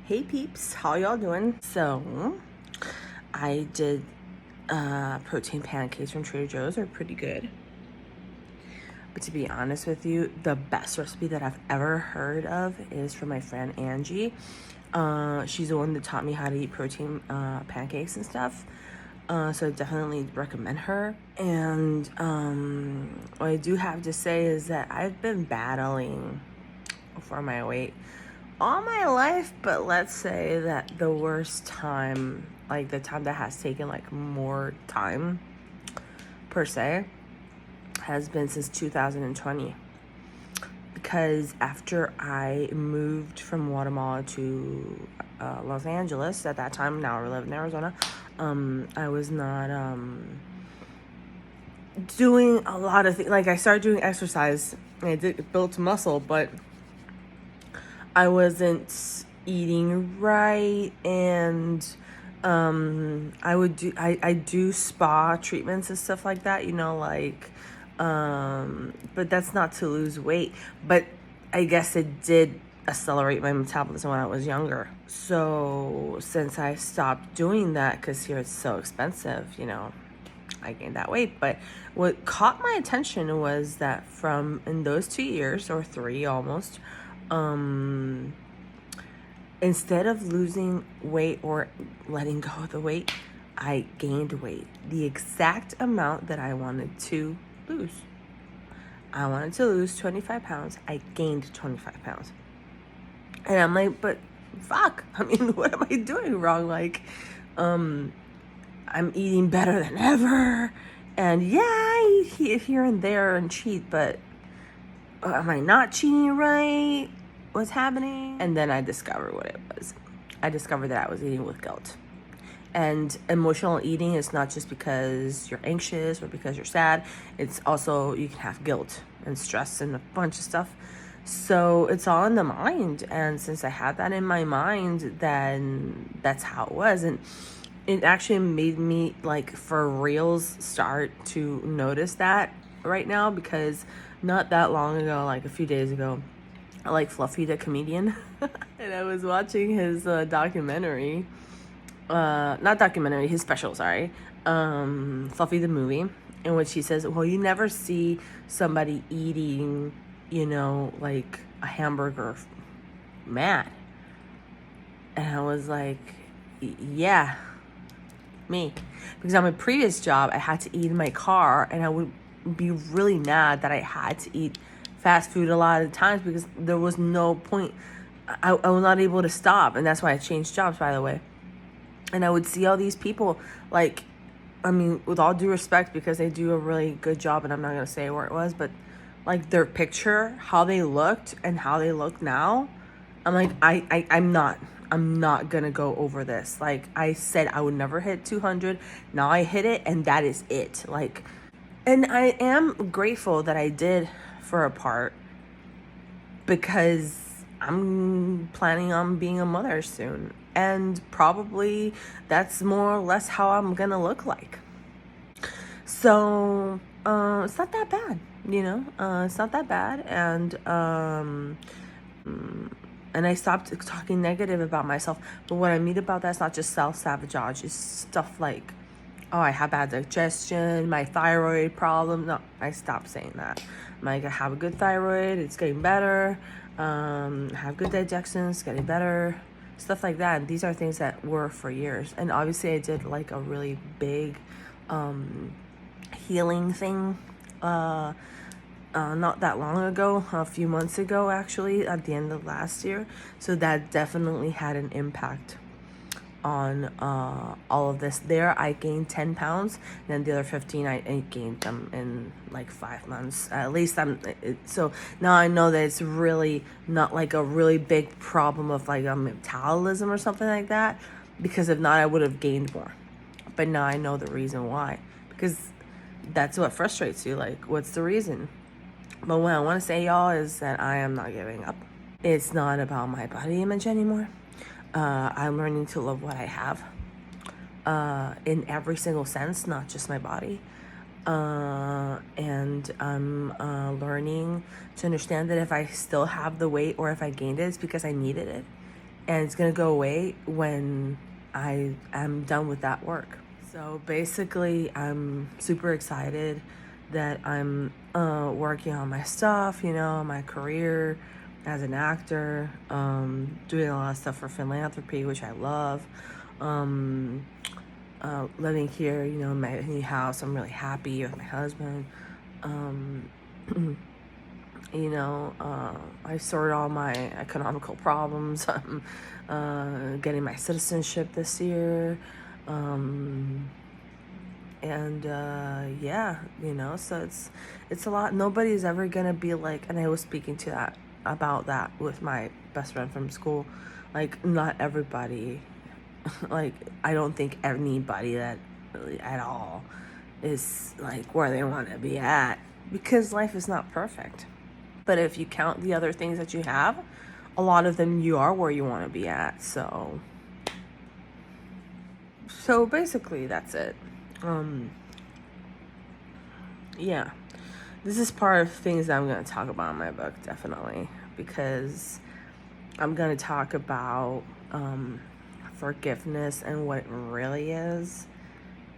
Hey peeps, how y'all doing? So, I did protein pancakes from Trader Joe's. They're pretty good. But to be honest with you, the best recipe that I've ever heard of is from my friend Angie. She's the one that taught me how to eat protein pancakes and stuff. So I definitely recommend her. And what I do have to say is that I've been battling for my weight all my life, but let's say that the worst time, like the time that has taken like more time per se, has been since 2020. Because after I moved from Guatemala to Los Angeles at that time, now I live in Arizona, I was not doing a lot of things. Like I started doing exercise and it built muscle, but I wasn't eating right, and I do spa treatments and stuff like that, like but that's not to lose weight, but I guess it did accelerate my metabolism when I was younger. So since I stopped doing that, because here it's so expensive, I gained that weight. But what caught my attention was that from in those 2 years or three almost, instead of losing weight or letting go of the weight, I gained weight, the exact amount that I wanted to lose. I wanted to lose 25 pounds. I gained 25 pounds. And I'm like, but fuck, I mean, what am I doing wrong? Like, I'm eating better than ever. And yeah, I eat here and there and cheat, but am I not cheating right? What's happening? And then I discovered what it was. I discovered that I was eating with guilt. And emotional eating is not just because you're anxious or because you're sad. It's also, you can have guilt and stress and a bunch of stuff. So it's all in the mind. And since I had that in my mind, then that's how it was. And it actually made me, like, for reals, start to notice that right now, because not that long ago, like a few days ago, I like Fluffy the comedian and I was watching his documentary, not documentary, his special, sorry, Fluffy the movie, in which he says, well, you never see somebody eating, like a hamburger mad. And I was like, yeah, me. Because on my previous job, I had to eat in my car, and I would be really mad that I had to eat fast food a lot of the times because there was no point. I was not able to stop, and that's why I changed jobs, by the way. And I would see all these people, like, I mean, with all due respect, because they do a really good job, and I'm not going to say where it was, but like their picture, how they looked and how they look now, I'm like, I'm not going to go over this. Like I said, I would never hit 200. Now I hit it, and that is it. Like, and I am grateful that I did for a part, because I'm planning on being a mother soon. And probably that's more or less how I'm going to look like. So, it's not that bad, it's not that bad. And I stopped talking negative about myself. But what I mean about that's not just self-sabotage. It's stuff like, oh, I have bad digestion, my thyroid problem. No, I stopped saying that. I'm like, I have a good thyroid, it's getting better. I have good digestion, it's getting better. Stuff like that. And these are things that were for years. And obviously I did like a really big healing thing not that long ago, a few months ago actually, at the end of last year. So that definitely had an impact on all of this. There I gained 10 pounds, and then the other 15 I gained them in like 5 months at least. So now I know that it's really not like a really big problem of like a metabolism or something like that, because if not I would have gained more. But now I know the reason why, because that's what frustrates you. Like, what's the reason? But what I want to say, y'all, is that I am not giving up. It's not about my body image anymore. I'm learning to love what I have in every single sense, not just my body. And I'm learning to understand that if I still have the weight or if I gained it, it's because I needed it. and it's gonna go away when I am done with that work. So basically, I'm super excited that I'm working on my stuff, you know, my career as an actor, doing a lot of stuff for philanthropy, which I love. Living here, you know, in my new house, I'm really happy with my husband. You know, I sorted all my economical problems. I'm getting my citizenship this year. Yeah, you know, so it's a lot. Nobody's ever gonna be like, and I was speaking to that about that with my best friend from school. Like, not everybody, like, I don't think anybody that really at all is like where they want to be at, because life is not perfect. But if you count the other things that you have, a lot of them you are where you want to be at. So basically that's it. Yeah, this is part of things that I'm going to talk about in my book, definitely, because I'm going to talk about forgiveness and what it really is.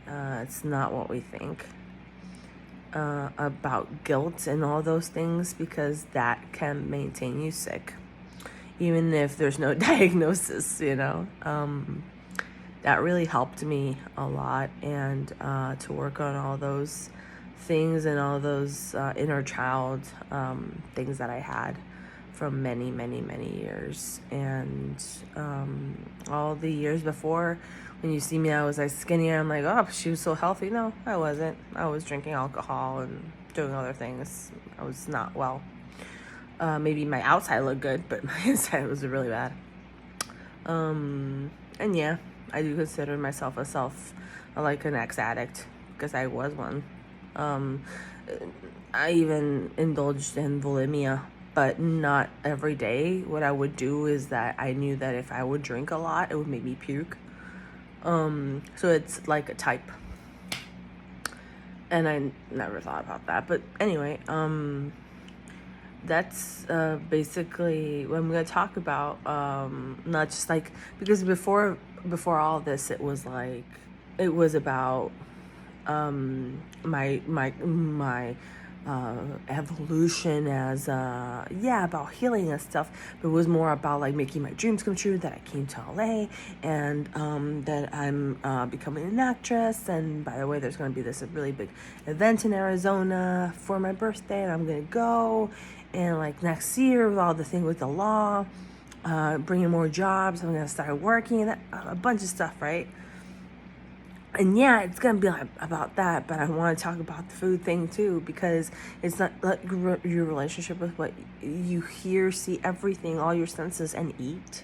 It's not what we think. About guilt and all those things, because that can maintain you sick, even if there's no diagnosis, you know. That really helped me a lot, and to work on all those things and all those inner child things that I had from many, many, many years. And all the years before, when you see me, I was like skinnier. I'm like, oh, she was so healthy. No, I wasn't. I was drinking alcohol and doing other things. I was not well. Maybe my outside looked good, but my inside was really bad. And yeah, I do consider myself like an ex-addict, because I was one. I even indulged in bulimia, but not every day. What I would do is that I knew that if I would drink a lot, it would make me puke. So it's like a type. And I never thought about that. But anyway, that's basically what I'm going to talk about. Not just like, because before all this, it was about my evolution as about healing and stuff, but it was more about like making my dreams come true, that I came to LA, and that I'm becoming an actress. And by the way, there's going to be this really big event in Arizona for my birthday, and I'm going to go, and like next year with all the thing with the law, bringing more jobs, I'm going to start working, and a bunch of stuff, right? And yeah, it's going to be about that, but I want to talk about the food thing too, because it's not like your relationship with what you hear, see, everything, all your senses, and eat.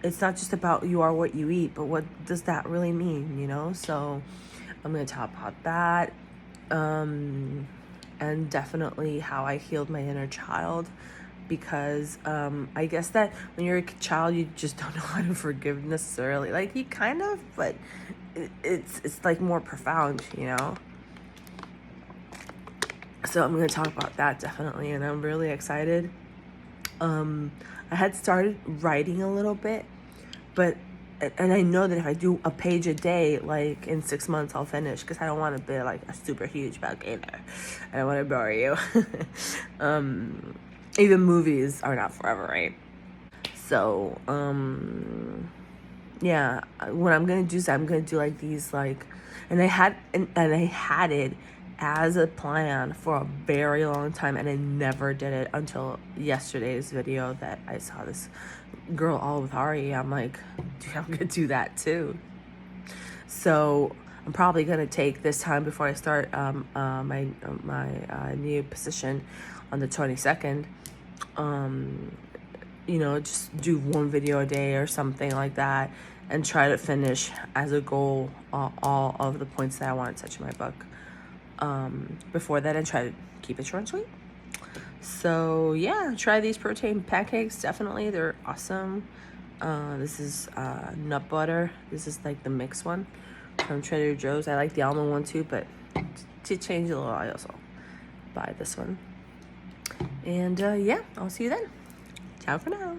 It's not just about you are what you eat, but what does that really mean, you know? So I'm going to talk about that, and definitely how I healed my inner child, because I guess that when you're a child, you just don't know how to forgive necessarily. Like, you kind of, but it's like more profound, you know. So I'm going to talk about that definitely, and I'm really excited. I had started writing a little bit, and I know that if I do a page a day, like in 6 months I'll finish, because I don't want to be like a super huge book either. I don't want to bore you. Even movies are not forever, right? So yeah, what I'm gonna do is I'm gonna do like these, like, and I had it as a plan for a very long time, and I never did it until yesterday's video that I saw this girl all with Ari. I'm like, dude, I'm gonna do that too. So I'm probably gonna take this time before I start my new position on the 22nd. You know, just do one video a day or something like that, and try to finish as a goal all of the points that I want to touch in my book before that, and try to keep it short and sweet. So yeah, try these protein pancakes. Definitely, they're awesome. This is nut butter. This is like the mixed one from Trader Joe's. I like the almond one too, but to change a little, I also buy this one. And yeah, I'll see you then. Ciao for now.